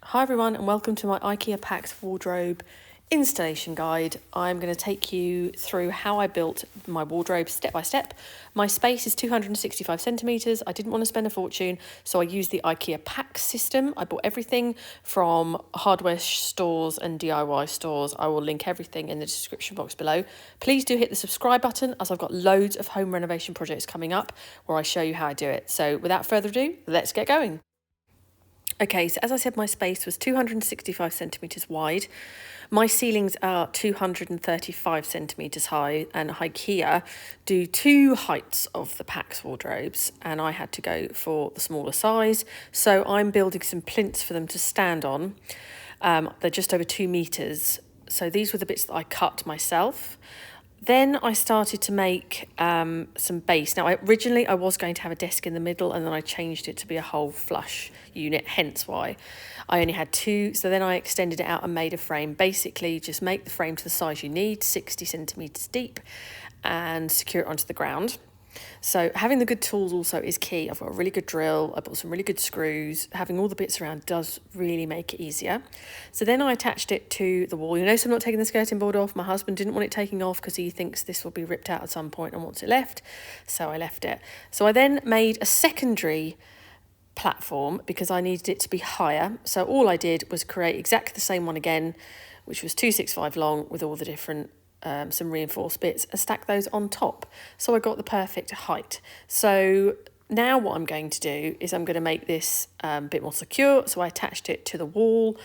Hi everyone and welcome to my IKEA PAX wardrobe installation guide. I'm going to take you through how I built my wardrobe step by step. My space is 265 centimetres. I didn't want to spend a fortune, so I used the IKEA PAX system. I bought everything from hardware stores and DIY stores. I will link everything in the description box below. Please do hit the subscribe button, as I've got loads of home renovation projects coming up where I show you how I do it. So without further ado, let's get going. Okay, so as I said, my space was 265 centimetres wide. My ceilings are 235 centimetres high, and IKEA do two heights of the PAX wardrobes, and I had to go for the smaller size. So I'm building some plinths for them to stand on. They're just over 2 metres. So these were the bits that I cut myself. Then I started to make some base. Now, originally I was going to have a desk in the middle, and then I changed it to be a whole flush unit, hence why I only had two. So then I extended it out and made a frame. Basically, just make the frame to the size you need, 60 centimetres deep, and secure it onto the ground. So having the good tools also is key. I've got a really good drill, I bought some really good screws. Having all the bits around does really make it easier. So then I attached it to the wall. You notice I'm not taking the skirting board off. My husband didn't want it taking off because he thinks this will be ripped out at some point and wants it left. So I left it. So I then made a secondary platform because I needed it to be higher. So all I did was create exactly the same one again, which was 265 long with all the different some reinforced bits, and stack those on top. So I got the perfect height. So now what I'm going to do is I'm going to make this a bit more secure. So I attached it to the wall.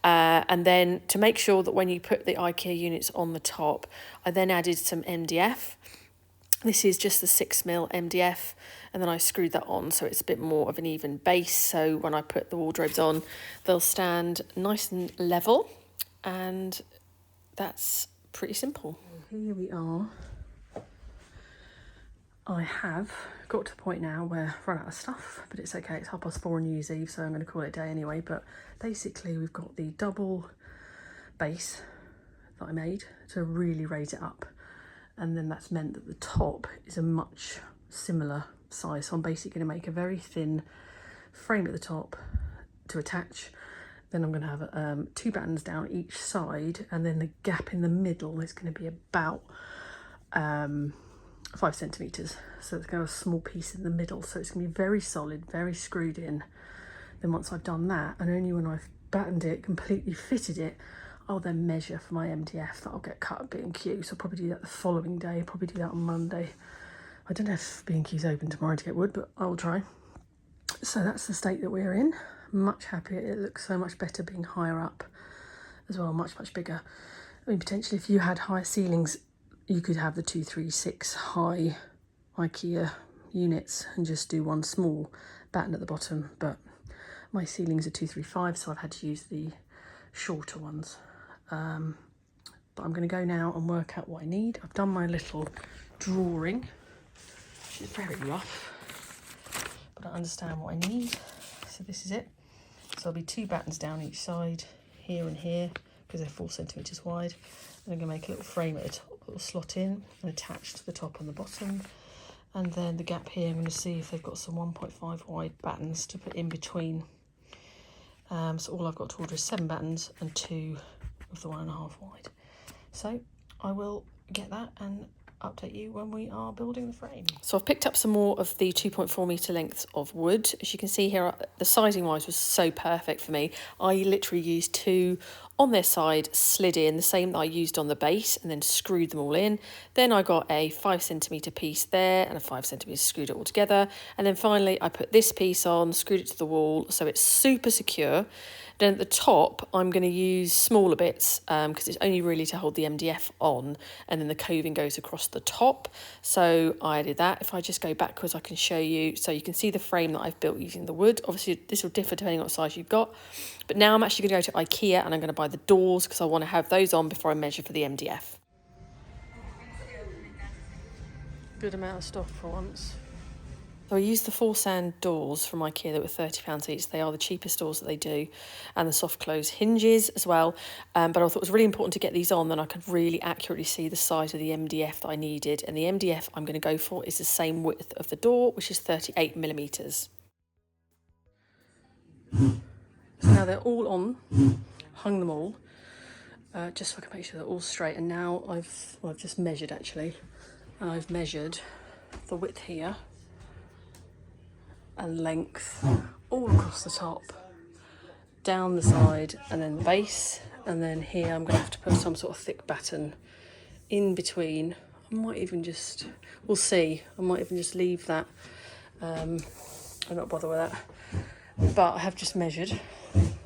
And then to make sure that when you put the IKEA units on the top, I then added some MDF. This is just the 6mm MDF, and then I screwed that on so it's a bit more of an even base. So when I put the wardrobes on, they'll stand nice and level, and that's pretty simple. Here we are. I have got to the point now where I've run out of stuff, but it's okay. It's 4:30 on New Year's Eve, so I'm going to call it a day anyway. But basically we've got the double base that I made to really raise it up, and then that's meant that the top is a much similar size. So I'm basically going to make a very thin frame at the top to attach. Then I'm going to have 2 battens down each side, and then the gap in the middle is going to be about 5 centimetres. So it's going to have a small piece in the middle. So it's going to be very solid, very screwed in. Then once I've done that, and only when I've battened it, completely fitted it, I'll then measure for my MDF that I'll get cut at B&Q. So I'll probably do that the following day, probably do that on Monday. I don't know if B&Q's open tomorrow to get wood, but I will try. So that's the state that we're in. Much happier. It looks so much better being higher up as well, much bigger. I mean, potentially if you had higher ceilings, you could have the 236 high IKEA units and just do one small batten at the bottom, but my ceilings are 235, so I've had to use the shorter ones. But I'm going to go now and work out what I need. I've done my little drawing, which is very rough, but I understand what I need. So this is it. So there'll be 2 battens down each side, here and here, because they're 4 centimetres wide. And I'm going to make a little frame at the top that will slot in and attach to the top and the bottom. And then the gap here, I'm going to see if they've got some 1.5 wide battens to put in between. So all I've got to order is 7 battens and 2 of the 1.5 wide. So I will get that and update you when we are building the frame. So I've picked up some more of the 2.4 metre lengths of wood. As you can see here, the sizing wise was so perfect for me. I literally used 2 on their side, slid in the same that I used on the base, and then screwed them all in. Then I got a 5 centimetre piece there and a 5 centimetre, screwed it all together. And then finally I put this piece on, screwed it to the wall, so it's super secure. Then at the top, I'm going to use smaller bits because it's only really to hold the MDF on, and then the coving goes across the top. So I did that. If I just go backwards, I can show you. So you can see the frame that I've built using the wood. Obviously, this will differ depending on what size you've got. But now I'm actually going to go to IKEA and I'm going to buy the doors because I want to have those on before I measure for the MDF. Good amount of stock for once. So I used the 4 sand doors from IKEA that were £30 each. They are the cheapest doors that they do, and the soft close hinges as well. But I thought it was really important to get these on, then I could really accurately see the size of the MDF that I needed. And the MDF I'm going to go for is the same width of the door, which is 38mm. So now they're all on, hung them all, just so I can make sure they're all straight. And now I've just measured actually, and I've measured the width here and length all across the top, down the side, and then the base. And then here I'm going to have to put some sort of thick batten in between. I might even just, we'll see, I might even just leave that. I'm not bothered with that. But I have just measured. Here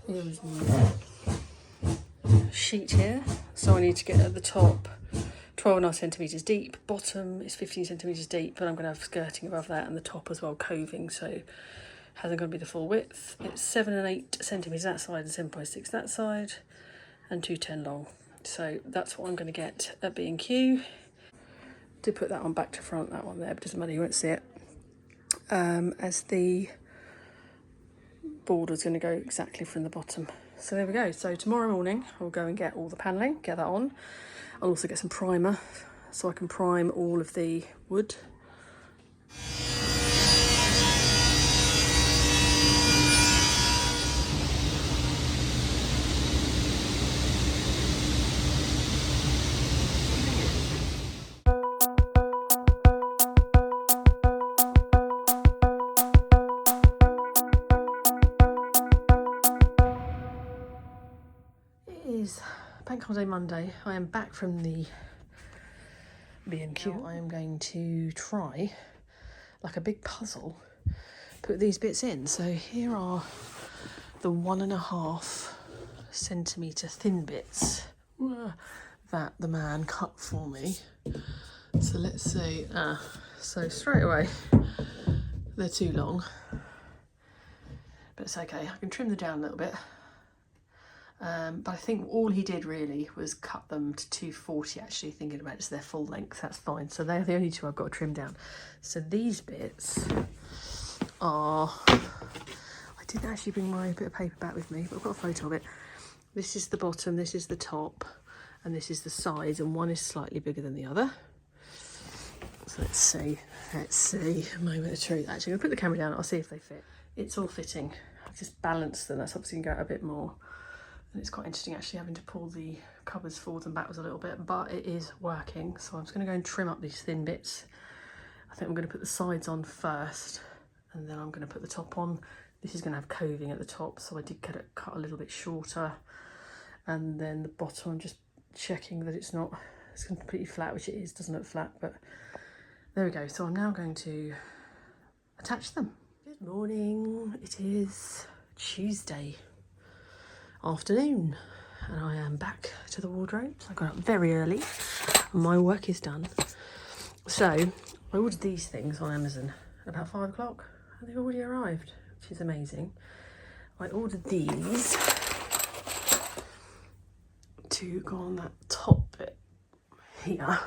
is my sheet here. So I need to get at the top 12.5 centimetres deep, bottom is 15 centimetres deep, but I'm going to have skirting above that and the top as well, coving, so it hasn't going to be the full width. It's 7 and 8 centimetres that side and 7.6 that side, and 210 long. So that's what I'm going to get at B&Q. To put that on back to front, that one there, but it doesn't matter, you won't see it. As the border's going to go exactly from the bottom. So there we go. So tomorrow morning I'll go and get all the panelling, get that on. I'll also get some primer so I can prime all of the wood. Is Bank Holiday Monday. I am back from the B&Q. I am going to try, like a big puzzle, put these bits in. So here are the 1.5 centimetre thin bits that the man cut for me. So let's see. So straight away, they're too long, but it's okay. I can trim them down a little bit. But I think all he did really was cut them to 240, actually, thinking about it, so they're full length, that's fine. So they're the only two I've got to trim down. So these bits are, I didn't actually bring my bit of paper back with me, but I've got a photo of it. This is the bottom, this is the top, and this is the sides, and one is slightly bigger than the other. So let's see, a moment of truth. Actually, I'm gonna put the camera down, I'll see if they fit. It's all fitting. I've just balanced them, that's obviously gonna go out a bit more. And it's quite interesting actually having to pull the cupboards forwards and backwards a little bit, but it is working. So I'm just going to go and trim up these thin bits. I think I'm going to put the sides on first, and then I'm going to put the top on. This is going to have coving at the top, so I did cut a little bit shorter. And then the bottom, I'm just checking that it's completely flat, which it is, doesn't look flat, but there we go. So I'm now going to attach them. Good morning, it is Tuesday afternoon, and I am back to the wardrobes. I got up very early and my work is done. So I ordered these things on Amazon about 5 o'clock and they've already arrived, which is amazing. I ordered these to go on that top bit here,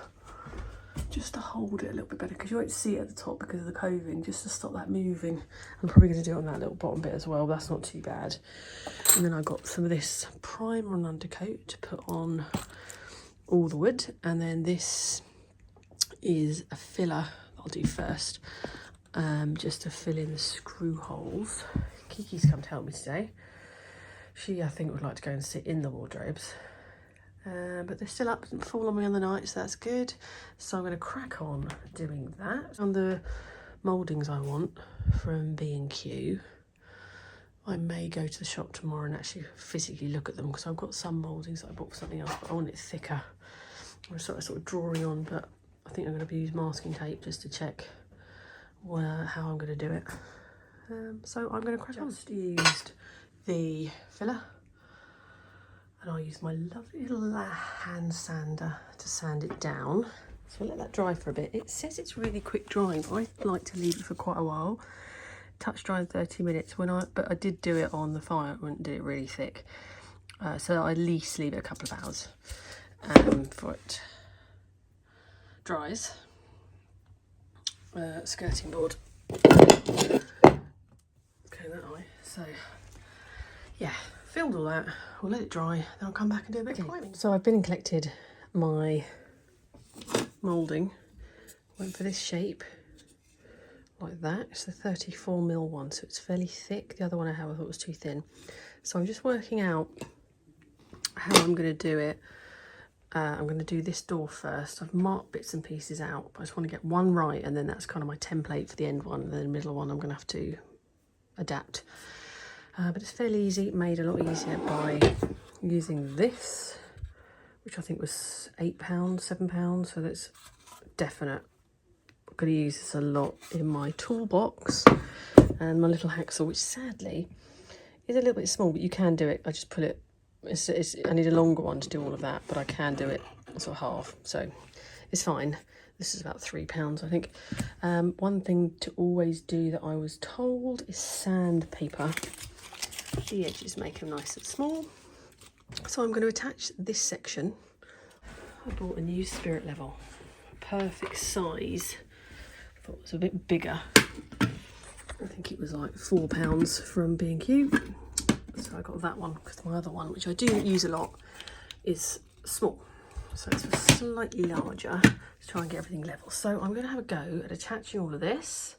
just to hold it a little bit better, because you won't see it at the top because of the coving, just to stop that moving. I'm probably going to do it on that little bottom bit as well, but that's not too bad. And then I got some of this primer and undercoat to put on all the wood, and then this is a filler that I'll do first, just to fill in the screw holes. Kiki's come to help me today. She, I think, would like to go and sit in the wardrobes. But they're still up and fall on me on the night, so that's good. So I'm going to crack on doing that. On the mouldings I want from B&Q, I may go to the shop tomorrow and actually physically look at them, because I've got some mouldings that I bought for something else, but I want it thicker. I'm sort of drawing on, but I think I'm going to use masking tape just to check how I'm going to do it. So I'm going to crack on. Just used the filler, and I'll use my lovely little hand sander to sand it down. So I'll let that dry for a bit. It says it's really quick drying, but I like to leave it for quite a while. Touch dry in 30 minutes, but I did do it on the fire, I wouldn't do it really thick. So I at least leave it a couple of hours before it dries. Skirting board. Okay, that way. So yeah, filmed all that. We'll let it dry, then I'll come back and do a bit of climbing. So I've been and collected my moulding. Went for this shape, like that. It's the 34mm one, so it's fairly thick. The other one I have, I thought was too thin. So I'm just working out how I'm going to do it. I'm going to do this door first. I've marked bits and pieces out, but I just want to get one right, and then that's kind of my template for the end one. And then the middle one I'm going to have to adapt. But it's fairly easy, made a lot easier by using this, which I think was £8, £7, so that's definite. I'm going to use this a lot in my toolbox, and my little hacksaw, which sadly is a little bit small, but you can do it. I just put it, I need a longer one to do all of that, but I can do it sort of half, so it's fine. This is about £3, I think. One thing to always do that I was told is sandpaper the edges, make them nice and small. So I'm going to attach this section. I bought a new spirit level, perfect size. I thought it was a bit bigger. I think it was like £4 from B&Q. So I got that one because my other one, which I do use a lot, is small. So it's slightly larger to try and get everything level. So I'm going to have a go at attaching all of this,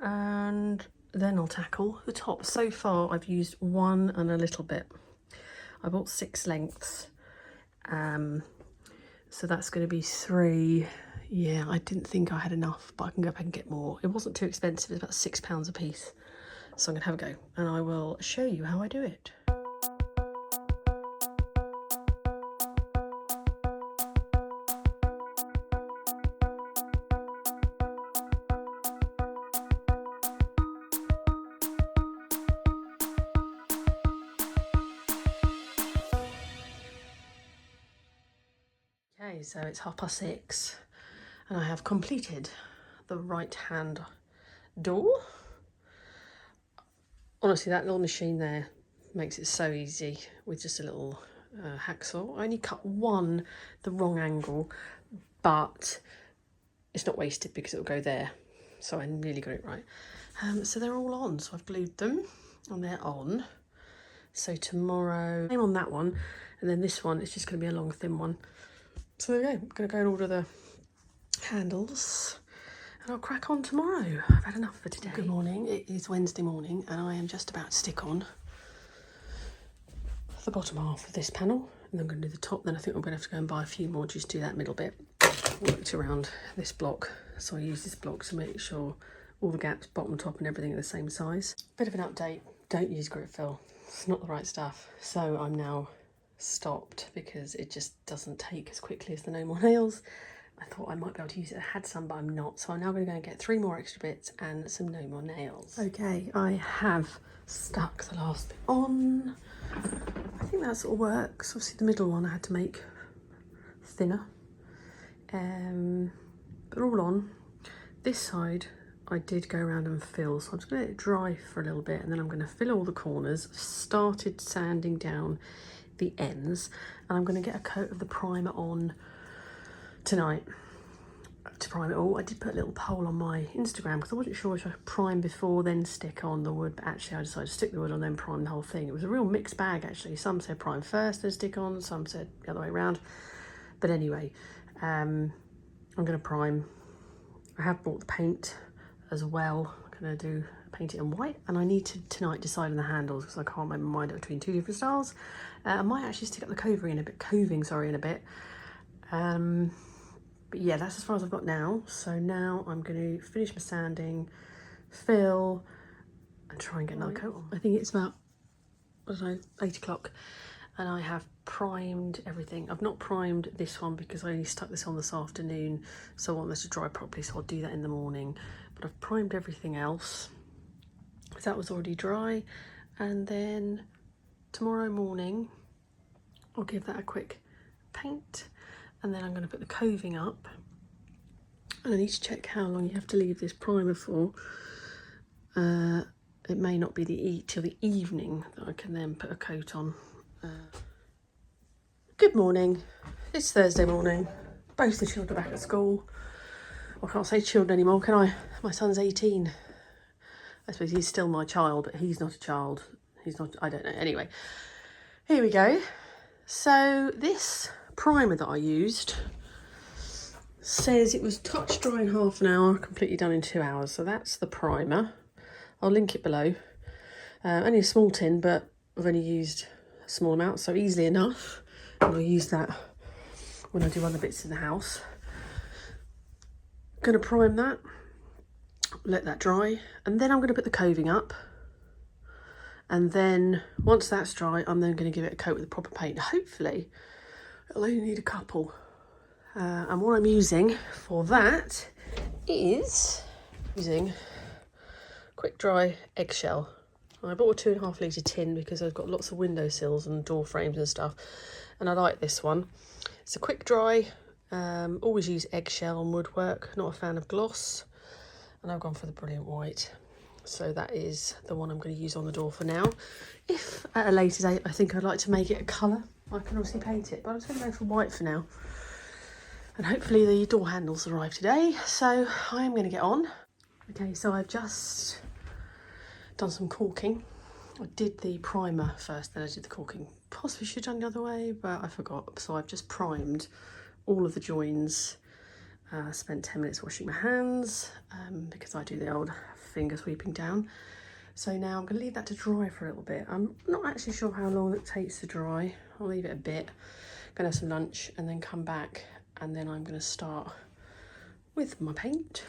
and then I'll tackle the top. So far I've used one and a little bit. I bought 6 lengths, so that's going to be 3. Yeah, I didn't think I had enough, but I can go back and get more. It wasn't too expensive, it's about £6 a piece. So I'm going to have a go, and I will show you how I do it. Okay, so it's 6:30 and I have completed the right hand door. Honestly, that little machine there makes it so easy with just a little hacksaw. I only cut one the wrong angle, but it's not wasted because it'll go there. So I nearly got it right. So they're all on, so I've glued them and they're on. So tomorrow, same on that one, and then this one is just going to be a long thin one. So there we go. I'm going to go and order the handles, and I'll crack on tomorrow. I've had enough for today. Good morning. It is Wednesday morning, and I am just about to stick on the bottom half of this panel, and I'm going to do the top. Then I think I'm going to have to go and buy a few more just to do that middle bit. Worked around this block, so I use this block to make sure all the gaps, bottom, top, and everything are the same size. Bit of an update. Don't use grit fill. It's not the right stuff. So I'm now stopped because it just doesn't take as quickly as the No More Nails. I thought I might be able to use it. I had some, but I'm not. So I'm now going to go and get 3 more extra bits and some No More Nails. Okay, I have stuck the last bit on. I think that sort of works. Obviously the middle one I had to make thinner. But all on. This side I did go around and fill, so I'm just going to let it dry for a little bit, and then I'm going to fill all the corners. Started sanding down the ends, and I'm going to get a coat of the primer on tonight to prime it all. I did put a little poll on my Instagram because I wasn't sure if I should prime before then stick on the wood, but actually I decided to stick the wood on then prime the whole thing. It was a real mixed bag actually. Some said prime first then stick on, some said the other way around. But anyway, I'm going to prime. I have bought the paint as well. I'm going to paint it in white, and I need to tonight decide on the handles because I can't make my mind up between 2 different styles. I might actually stick up the coving in a bit. But yeah, that's as far as I've got now. So now I'm going to finish my sanding, fill, and try and get another coat on. I think it's about, I don't know, 8 o'clock, and I have primed everything. I've not primed this one because I only stuck this on this afternoon, so I want this to dry properly, so I'll do that in the morning. But I've primed everything else. That was already dry, and then tomorrow morning I'll give that a quick paint, and then I'm going to put the coving up, and I need to check how long you have to leave this primer for. It may not be till the evening that I can then put a coat on. Good morning, it's Thursday morning, both the children are back at school. I can't say children anymore, can I? My son's 18. I suppose he's still my child, but he's not a child. He's not, I don't know. Anyway, here we go. So this primer that I used, Says it was touch dry in half an hour, completely done in 2 hours. So that's the primer. I'll link it below. Only a small tin, but I've only used a small amount, so easily enough. And I'll use that when I do other bits in the house. Gonna prime that, let that dry, and then I'm gonna put the coving up. And then once that's dry, I'm then gonna give it a coat with a proper paint. Hopefully, it'll only need a couple. And what I'm using for that is using quick dry eggshell. I bought a 2.5 litre tin because I've got lots of windowsills and door frames and stuff, and I like this one. It's a quick dry, always use eggshell on woodwork, not a fan of gloss, and I've gone for the brilliant white. So that is the one I'm going to use on the door for now. If at a later date I think I'd like to make it a colour, I can obviously paint it, but I'm just going to go for white for now. And hopefully the door handles arrive today, so I am going to get on. Okay, so I've just done some caulking. I did the primer first, then I did the caulking. Possibly should have done the other way, but I forgot. So I've just primed all of the joins. Spent 10 minutes washing my hands because I do the old finger sweeping down. So now I'm going to leave that to dry for a little bit. I'm not actually sure how long it takes to dry. I'll leave it a bit. Going to have some lunch and then come back, and then I'm going to start with my paint.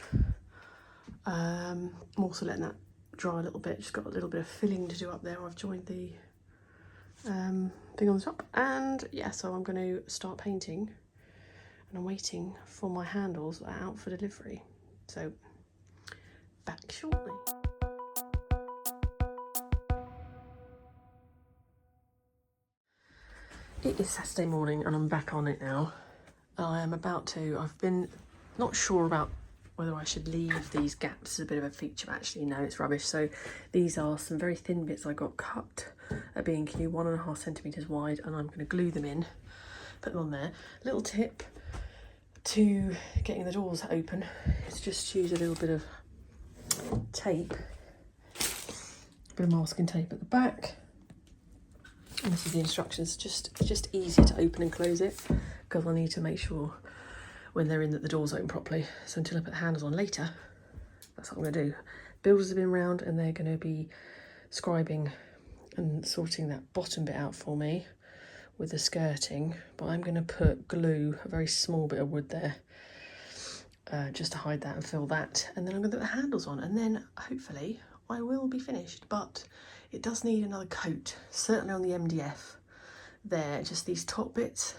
I'm also letting that dry a little bit. Just got a little bit of filling to do up there. I've joined the thing on the top, and yeah, so I'm going to start painting, and I'm waiting for my handles that are out for delivery. So back shortly. It is Saturday morning and I'm back on it now. I am about to, I've been not sure about whether I should leave these gaps as a bit of a feature, but actually no, it's rubbish. So these are some very thin bits I got cut at B&Q, 1.5 centimetres wide, and I'm going to glue them in, put them on there. Little tip to getting the doors open is just use a little bit of tape, a bit of masking tape at the back. And this is the instructions. Just easier to open and close it, because I need to make sure when they're in that the doors open properly. So until I put the handles on later, that's what I'm going to do. Builders have been round and they're going to be scribing and sorting that bottom bit out for me with the skirting, but I'm going to put glue, a very small bit of wood there, just to hide that and fill that, and then I'm going to put the handles on, and then hopefully I will be finished. But it does need another coat, certainly on the MDF there, just these top bits.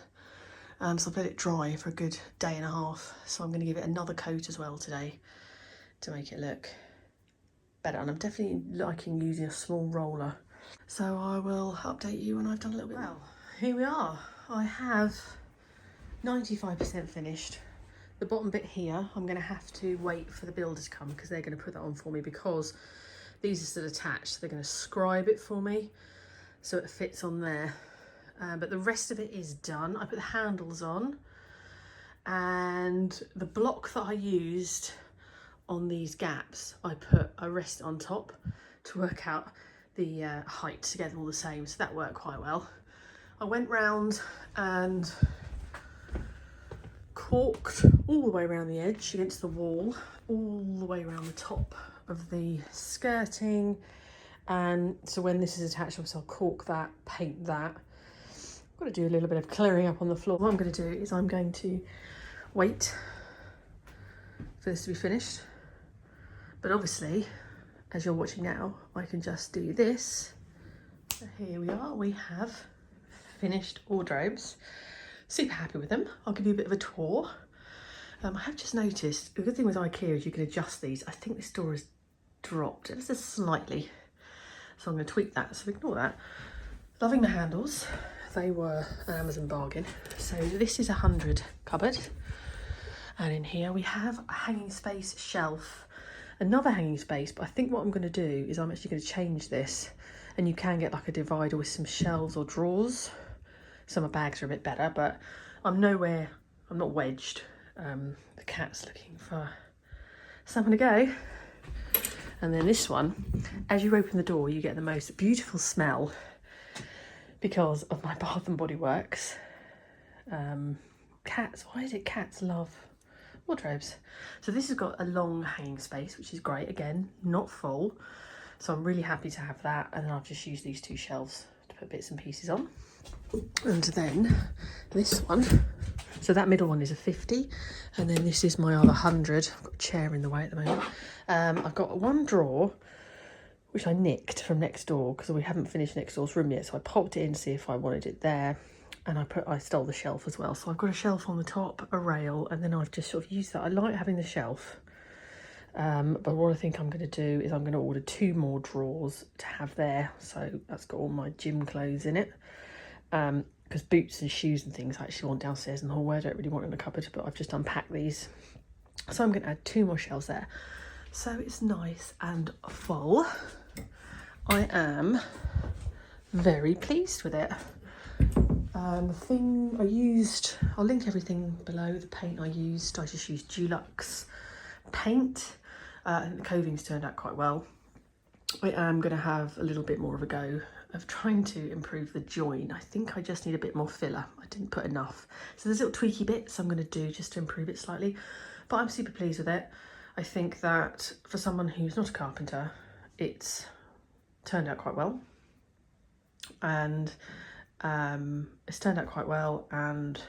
So I've let it dry for a good day and a half, so I'm going to give it another coat as well today to make it look better. And I'm definitely liking using a small roller, so I will update you when I've done a little bit. Well, here we are. I have 95% finished. The bottom bit here, I'm going to have to wait for the builder to come, because they're going to put that on for me, because these are still attached. So they're going to scribe it for me so it fits on there. But the rest of it is done. I put the handles on, and the block that I used on these gaps, I rested on top to work out the height to get them all the same. So that worked quite well. I went round and corked all the way around the edge against the wall, all the way around the top of the skirting. And so when this is attached, obviously I'll cork that, paint that. I've got to do a little bit of clearing up on the floor. What I'm going to do is I'm going to wait for this to be finished. But obviously, as you're watching now, I can just do this. So here we are, we have finished wardrobes. Super happy with them. I'll give you a bit of a tour. I have just noticed, the good thing with IKEA is you can adjust these. I think this door has dropped just slightly, so I'm going to tweak that, so ignore that. Loving the handles. They were an Amazon bargain. So this is 100 cupboard, and in here we have a hanging space shelf, another hanging space, but I think what I'm going to do is I'm actually going to change this, and you can get like a divider with some shelves or drawers. Some of my bags are a bit better, but I'm not wedged. The cat's looking for something to go. And then this one, as you open the door, you get the most beautiful smell because of my Bath and Body Works. Cats, why is it cats love wardrobes. So this has got a long hanging space, which is great. Again, not full. So I'm really happy to have that. And then I've just used these 2 shelves to put bits and pieces on. And then this one, so that middle one is a 50, and then this is my other 100. I've got a chair in the way at the moment. I've got one drawer which I nicked from next door because we haven't finished next door's room yet, so I popped it in to see if I wanted it there, and I stole the shelf as well. So I've got a shelf on the top, a rail, and then I've just sort of used that. I like having the shelf, but what I think I'm going to do is I'm going to order 2 more drawers to have there. So that's got all my gym clothes in it. Because boots and shoes and things I actually want downstairs in the hallway. I don't really want in the cupboard, but I've just unpacked these. So I'm going to add 2 more shelves there. So it's nice and full. I am very pleased with it. The thing I used, I'll link everything below. The paint I just used Dulux paint. I think the coving's turned out quite well. I am going to have a little bit more of a go of trying to improve the join. I think I just need a bit more filler. I didn't put enough. So there's little tweaky bits I'm going to do just to improve it slightly. But I'm super pleased with it. I think that for someone who's not a carpenter, it's turned out quite well. And it's turned out quite well, and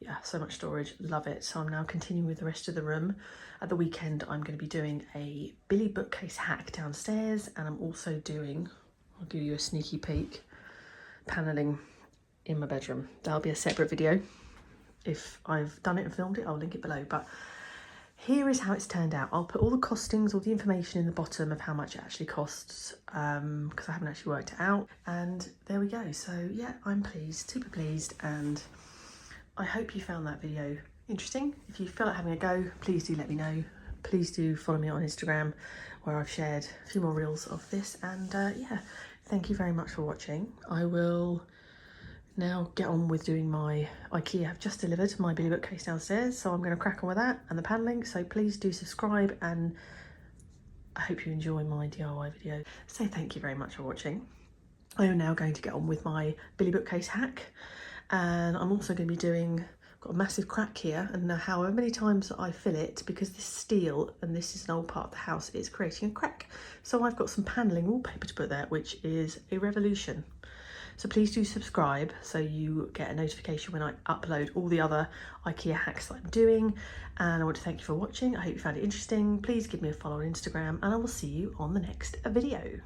yeah, so much storage, love it. So I'm now continuing with the rest of the room. At the weekend I'm going to be doing a Billy bookcase hack downstairs, and I'm also doing, I'll give you a sneaky peek, paneling in my bedroom. That'll be a separate video. If I've done it and filmed it, I'll link it below. But here is how it's turned out. I'll put all the costings, all the information in the bottom of how much it actually costs, because I haven't actually worked it out. And there we go. So yeah, I'm pleased, super pleased, and I hope you found that video interesting. If you feel like having a go, please do let me know. Please do follow me on Instagram, where I've shared a few more reels of this. And yeah, thank you very much for watching. I will now get on with doing my IKEA. I've just delivered my Billy bookcase downstairs, so I'm going to crack on with that and the paneling. So please do subscribe, and I hope you enjoy my DIY video. So thank you very much for watching. I am now going to get on with my Billy bookcase hack, and I'm also going to be doing, got a massive crack here, and however many times I fill it, because this steel and this is an old part of the house, it's creating a crack. So I've got some paneling wallpaper to put there, which is a revolution. So please do subscribe so you get a notification when I upload all the other IKEA hacks that I'm doing. And I want to thank you for watching. I hope you found it interesting. Please give me a follow on Instagram, and I will see you on the next video.